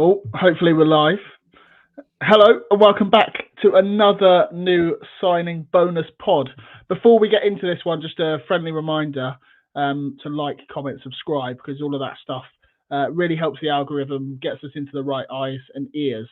Oh, hopefully we're live. Hello and welcome back to another new signing bonus pod. Before we get into this one, just a friendly reminder to like, comment, subscribe, because all of that stuff really helps the algorithm, gets us into the right eyes and ears.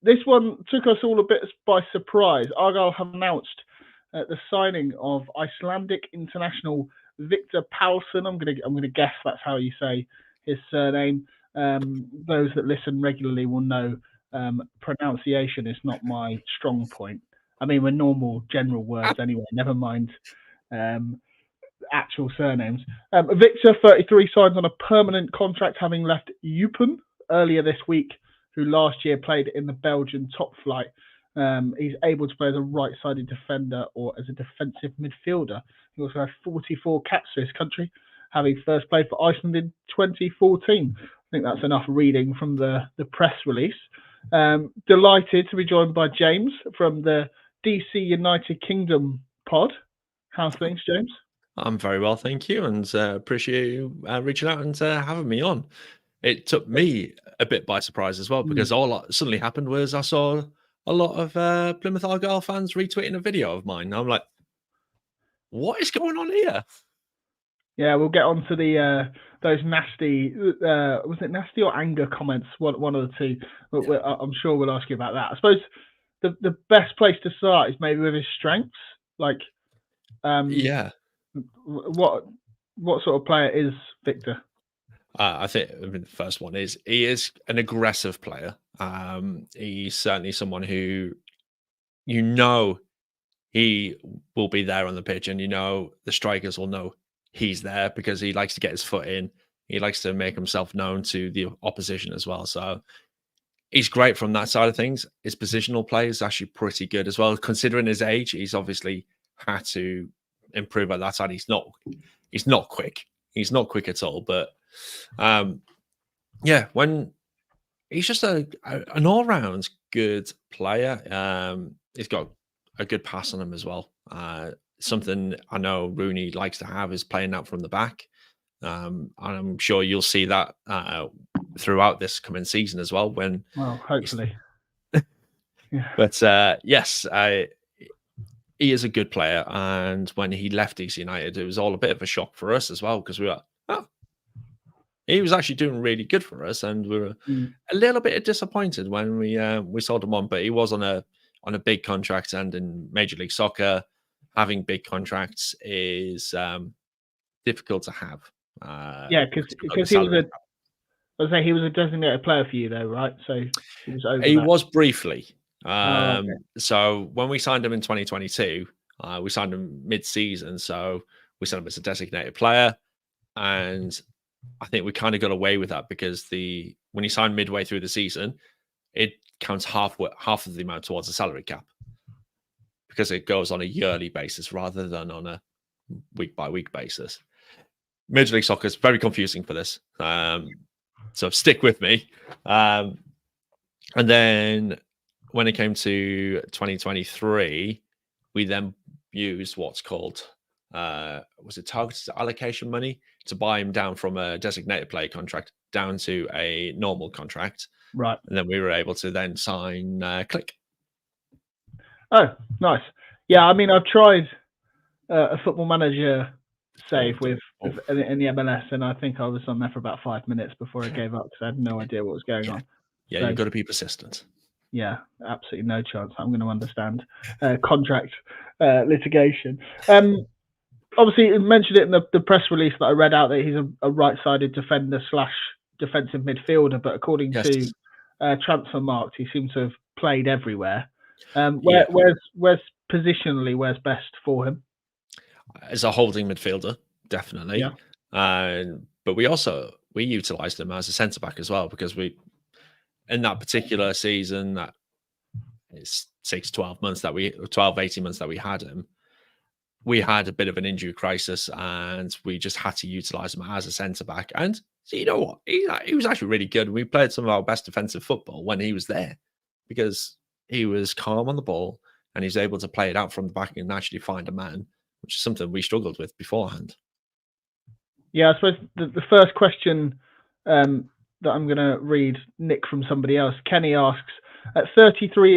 This one took us all a bit by surprise. Argyle have announced the signing of Icelandic international Victor Palsson. I'm gonna guess that's how you say his surname. Those that listen regularly will know pronunciation is not my strong point. I mean, we're normal general words anyway, never mind actual surnames. Victor, 33, signs on a permanent contract, having left Eupen earlier this week, who last year played in the Belgian top flight. He's able to play as a right-sided defender or as a defensive midfielder. He also has 44 caps for his country, having first played for Iceland in 2014. I think that's enough reading from the press release. Delighted to be joined by James from the DC United Kingdom pod. How's things, James? I'm very well, thank you, and appreciate you reaching out and having me on. It took me a bit by surprise as well, because all that suddenly happened was I saw a lot of Plymouth Argyle fans retweeting a video of mine. I'm like, what is going on here? Yeah, we'll get on to those nasty, was it nasty or anger comments? One of the two. Yeah. I'm sure we'll ask you about that. I suppose the best place to start is maybe with his strengths. Like, what sort of player is Victor? I think the first one is he is an aggressive player. He's certainly someone who, he will be there on the pitch, and the strikers will know he's there because he likes to get his foot in. He likes to make himself known to the opposition as well. So he's great from that side of things. His positional play is actually pretty good as well. Considering his age, he's obviously had to improve at that side. He's not quick. He's not quick at all. But when he's just an all-round good player. He's got a good pass on him as well. Something I know Rooney likes to have is playing out from the back. And I'm sure you'll see that throughout this coming season as well. Hopefully. Yeah. But yes, he is a good player. And when he left DC United, it was all a bit of a shock for us as well, because we were, he was actually doing really good for us, and we were a little bit disappointed when we sold him on. But he was on a big contract, and in Major League Soccer, having big contracts is difficult to have. Because he was a designated player for you, though, right? So he was over. He was briefly. So when we signed him in 2022, we signed him mid-season. So we signed him as a designated player, and I think we kind of got away with that because when you sign midway through the season, it counts half of the amount towards the salary cap, because it goes on a yearly basis rather than on a week-by-week basis. Major League Soccer is very confusing for this, so stick with me. And then when it came to 2023, we then used what's called targeted allocation money to buy him down from a designated player contract down to a normal contract. Right. And then we were able to then sign Click. Oh, nice. Yeah, I mean, I've tried a Football Manager save in the MLS, and I think I was on there for about 5 minutes before I gave up because I had no idea what was going on. Yeah, so, you've got to be persistent. Yeah, absolutely no chance I'm going to understand contract litigation. Obviously, you mentioned it in the press release that I read out that he's a right-sided defender / defensive midfielder, but according to Transfermarkt, he seems to have played everywhere. Where's positionally, where's best for him? As a holding midfielder, definitely. Yeah. But we utilised him as a centre-back as well, because in that particular season, that it's 18 months that we had him, we had a bit of an injury crisis, and we just had to utilise him as a centre-back. And so, you know what? He was actually really good. We played some of our best defensive football when he was there, because he was calm on the ball and he's able to play it out from the back and actually find a man, which is something we struggled with beforehand. Yeah, I suppose the first question that I'm going to read, Nick, from somebody else. Kenny asks, at 33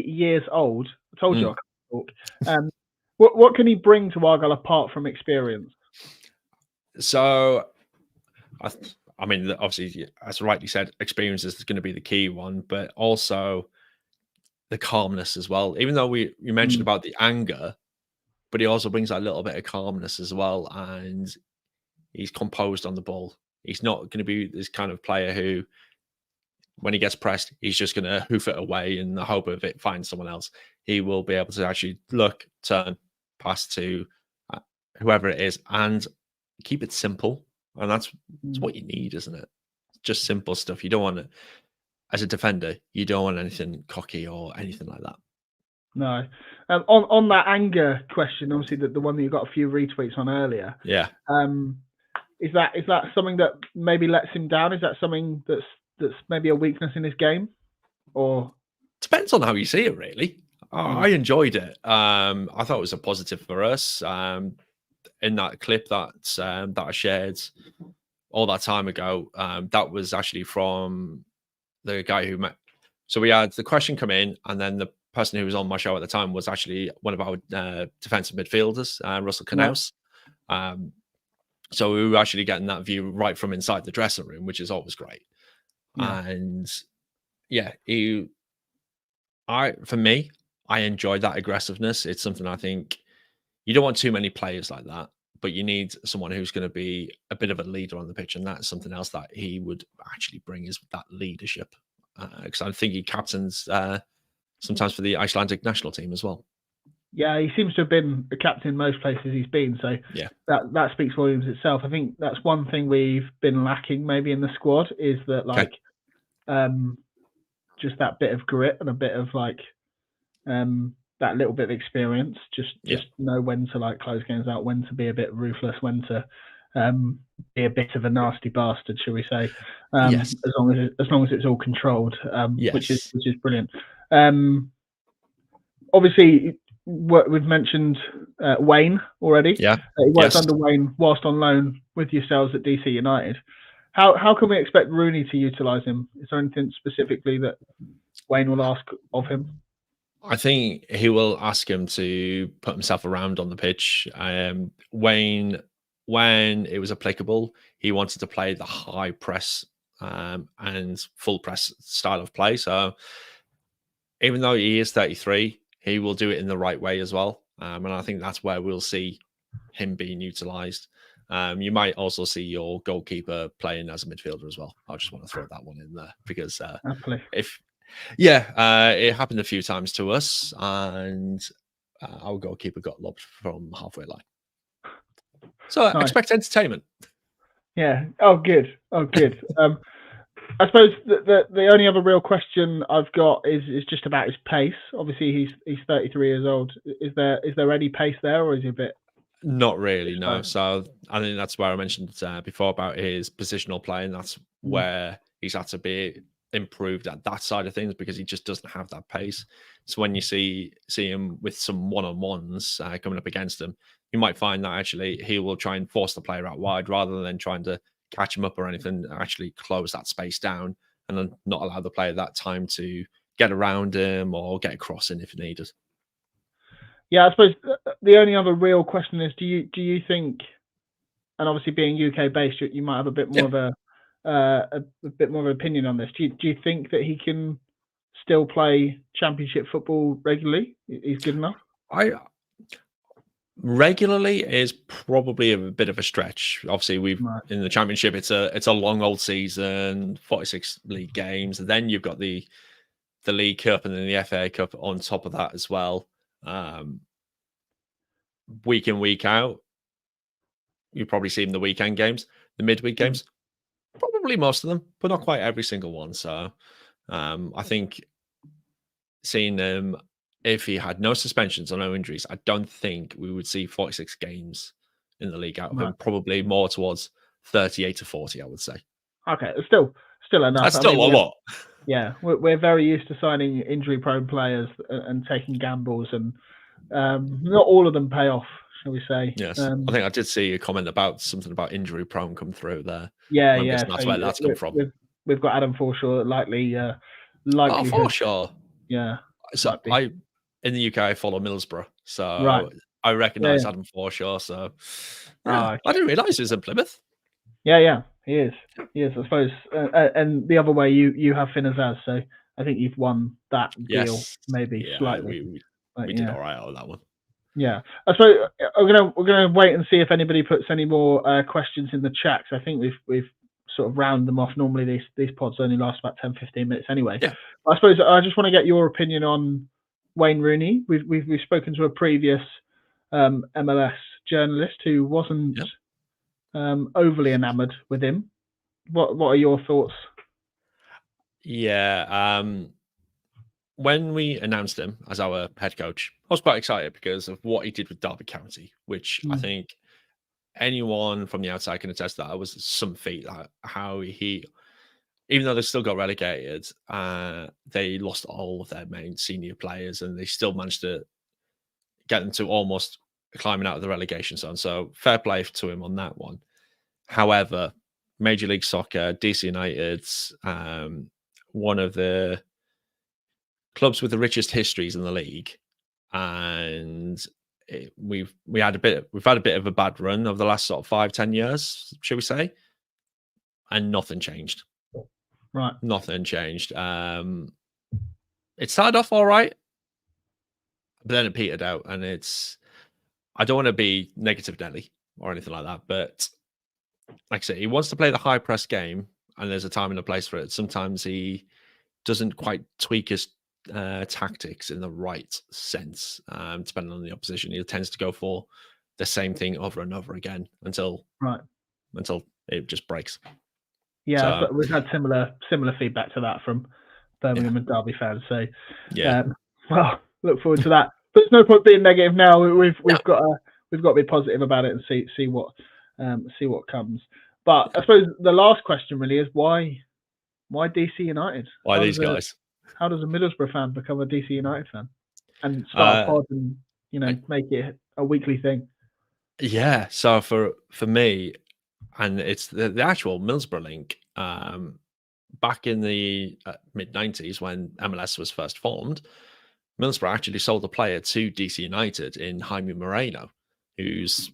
years old, I told you I could talk. What can he bring to Argyle apart from experience? So, I mean, obviously, as rightly said, experience is going to be the key one, but also the calmness as well. Even though you mentioned about the anger, but he also brings that little bit of calmness as well, and he's composed on the ball. He's not going to be this kind of player who, when he gets pressed, he's just going to hoof it away in the hope of it finds someone else. He will be able to actually look, turn, pass to whoever it is, and keep it simple. And that's what you need, isn't it? Just simple stuff. You don't want it as a defender. You don't want anything cocky or anything like that. No. On that anger question, obviously the one that you got a few retweets on earlier. Yeah. Is that something that maybe lets him down? Is that something that's maybe a weakness in his game? Or depends on how you see it, really. I enjoyed it. I thought it was a positive for us. In that clip that I shared all that time ago, that was actually from the guy who met. So we had the question come in, and then the person who was on my show at the time was actually one of our defensive midfielders, Russell Knaus. So we were actually getting that view right from inside the dressing room, which is always great. And yeah, for me, I enjoyed that aggressiveness. It's something I think you don't want too many players like that, but you need someone who's going to be a bit of a leader on the pitch, and that's something else that he would actually bring, is that leadership. Because I think he captains sometimes for the Icelandic national team as well. Yeah, he seems to have been a captain in most places he's been. So yeah, that speaks volumes itself. I think that's one thing we've been lacking maybe in the squad, is that just that bit of grit and a bit of that little bit of experience. Just know when to close games out, when to be a bit ruthless, when to be a bit of a nasty bastard, shall we say? Yes. As long as it's all controlled, which is brilliant. Obviously, we've mentioned Wayne already. Yeah, he worked under Wayne whilst on loan with yourselves at DC United. How can we expect Rooney to utilise him? Is there anything specifically that Wayne will ask of him? I think he will ask him to put himself around on the pitch. Wayne, when it was applicable, he wanted to play the high press and full press style of play. So even though he is 33, he will do it in the right way as well. And I think that's where we'll see him being utilised. You might also see your goalkeeper playing as a midfielder as well. I just want to throw that one in there because it happened a few times to us, and our goalkeeper got lobbed from halfway line. So nice. Expect entertainment. Yeah. Oh, good. I suppose the only other real question I've got is just about his pace. Obviously, he's 33 years old. Is there any pace there, or is he a bit? Not really, no. So I think that's where I mentioned before about his positional play, and that's where he's had to be improved at that side of things, because he just doesn't have that pace. So when you see him with some one-on-ones coming up against him, you might find that actually he will try and force the player out wide rather than trying to catch him up or anything, actually close that space down and then not allow the player that time to get around him or get across in if needed. Yeah, I suppose the only other real question is, do you think, and obviously being UK based, you might have a bit more of a bit more of an opinion on this. Do you think that he can still play Championship football regularly? He's good enough? Regularly is probably a bit of a stretch. Obviously, in the Championship, it's a long old season, 46 league games, and then you've got the League Cup and then the FA Cup on top of that as well. Week in, week out, you probably see him the weekend games, the midweek games, probably most of them, but not quite every single one. So I think seeing him, if he had no suspensions or no injuries, I don't think we would see 46 games in the league out of him. Probably more towards 38 to 40, I would say. Okay, still enough. That's still a lot. Yeah, we're very used to signing injury-prone players and taking gambles, and not all of them pay off, shall we say? Yes, I think I did see a comment about something about injury prone come through there. Yeah, I'm yeah. guessing that's So where that's come from. we've got Adam Forshaw likely. Oh, for sure. Yeah. So in the UK, I follow Middlesbrough, so I recognise Adam Forshaw. So I didn't realise he was in Plymouth. Yeah, he is. He is, I suppose. And the other way, you have Finn Azaz, so I think you've won that deal maybe slightly. We did all right on that one. Yeah, I suppose we're gonna wait and see if anybody puts any more questions in the chat. Cause I think we've sort of rounded them off. Normally these pods only last about 10-15 minutes anyway. Yeah. I suppose I just want to get your opinion on Wayne Rooney. We've spoken to a previous MLS journalist who wasn't overly enamoured with him. What are your thoughts? Yeah. When we announced him as our head coach, I was quite excited because of what he did with Derby County, which I think anyone from the outside can attest that it was some feat. How he, even though they still got relegated, they lost all of their main senior players, and they still managed to get them to almost climbing out of the relegation zone. So fair play to him on that one. However, Major League Soccer, DC United, one of the clubs with the richest histories in the league, and we've had a bit of a bad run over the last sort of 5-10 years, should we say, and nothing changed. Right, nothing changed. It started off all right, but then it petered out, and I don't want to be negative Nelly or anything like that, but like I say, he wants to play the high press game, and there's a time and a place for it. Sometimes he doesn't quite tweak his tactics in the right sense, depending on the opposition. He tends to go for the same thing over and over again until it just breaks. Yeah, so we've had similar feedback to that from Birmingham and Derby fans. So well, look forward to that. But there's no point being negative now. We've got to be positive about it and see what comes. But I suppose the last question really is why DC United? Why these guys? How does a Middlesbrough fan become a DC United fan and start a pod and make it a weekly thing? Yeah. So for me, and it's the actual Middlesbrough link. Back in the mid-90s when MLS was first formed, Middlesbrough actually sold a player to DC United in Jaime Moreno, who's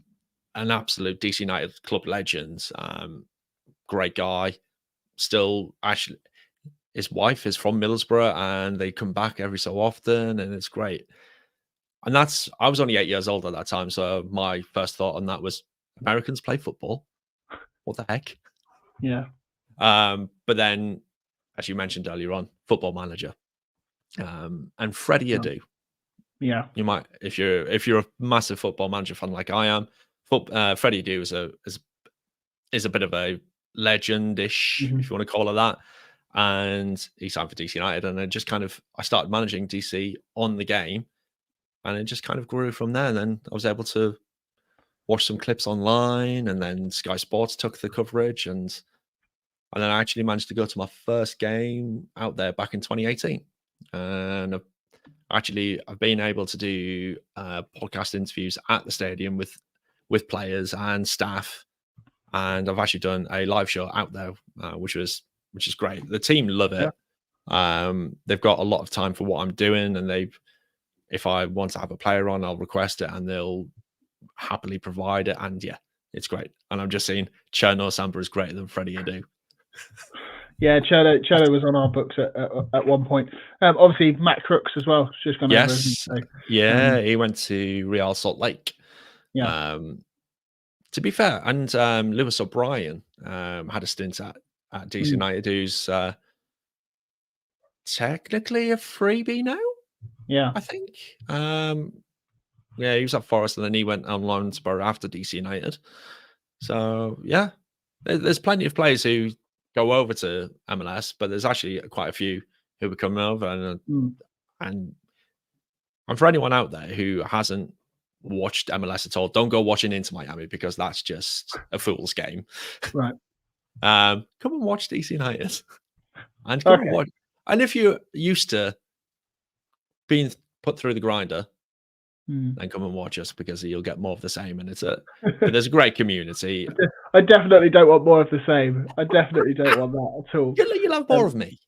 an absolute DC United club legend. Great guy. Still, actually, his wife is from Middlesbrough, and they come back every so often, and it's great. And I was only 8 years old at that time, so my first thought on that was, Americans play football? What the heck? Yeah. But then, as you mentioned earlier on, Football Manager, and Freddie Adu. Yeah. You might, if you're a massive Football Manager fan like I am, Freddie Adu is a bit of a legend-ish, if you want to call it that. And he signed for DC United, and I started managing DC on the game, and it just kind of grew from there. And then I was able to watch some clips online, and then Sky Sports took the coverage, and then I actually managed to go to my first game out there back in 2018. And I've been able to do podcast interviews at the stadium with players and staff, and I've actually done a live show out there, which is great. The team love it. They've got a lot of time for what I'm doing, and if I want to have a player on, I'll request it, and they'll happily provide it. And yeah, it's great. And I'm just saying, Cherno Samba is greater than Freddie Adu. Yeah, Cherno was on our books at one point. Obviously, Matt Crooks as well. Just gone over. So, he went to Real Salt Lake. Yeah. To be fair, and Lewis O'Brien had a stint at DC United, who's technically a freebie now. Yeah, I think. He was at Forest, and then he went on loan to Borough after DC United. So yeah, there's plenty of players who go over to MLS, but there's actually quite a few who are coming over, and for anyone out there who hasn't watched MLS at all, don't go watching Inter Miami, because that's just a fool's game. Right. Come and watch DC United, and come and watch. And if you're used to being put through the grinder, then come and watch us, because you'll get more of the same. And but there's a great community. I definitely don't want more of the same. I definitely don't want that at all. You'll have more of me.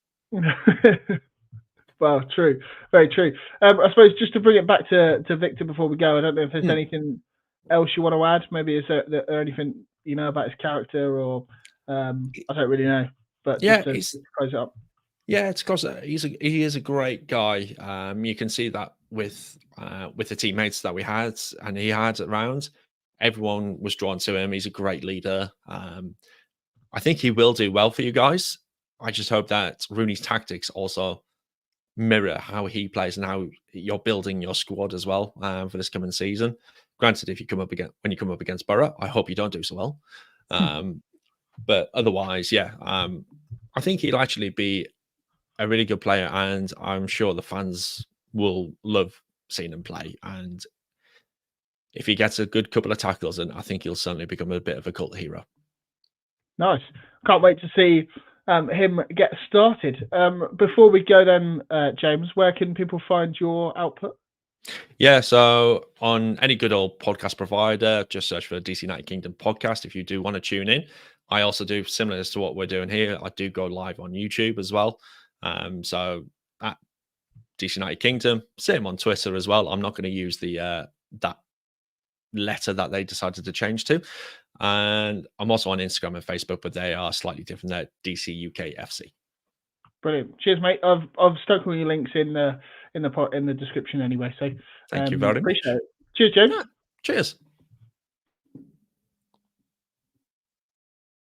Well, true, very true. I suppose just to bring it back to Victor before we go, I don't know if there's anything else you want to add. Maybe is there anything you know about his character, or I don't really know. But yeah, just to close it up. Yeah, it's because he is a great guy. You can see that with the teammates that we had and he had around. Everyone was drawn to him. He's a great leader. I think he will do well for you guys. I just hope that Rooney's tactics also mirror how he plays and how you're building your squad as well for this coming season. Granted, if you come up against Borough, I hope you don't do so well. But otherwise, yeah, I think he'll actually be a really good player, and I'm sure the fans will love seeing him play. And if he gets a good couple of tackles, then I think he'll certainly become a bit of a cult hero. Nice. Can't wait to see him get started. Before we go then, James, where can people find your output? Yeah, so on any good old podcast provider, just search for DC United Kingdom podcast if you do want to tune in. I also do, similar to what we're doing here, I do go live on YouTube as well. So at DC United Kingdom, same on Twitter as well. I'm not going to use the that letter that they decided to change to. And I'm also on Instagram and Facebook, but they are slightly different. They're DC UK FC. Brilliant. Cheers, mate. I've stuck all your links in the description anyway. So thank you very much. Appreciate it. Cheers, James. Yeah, cheers.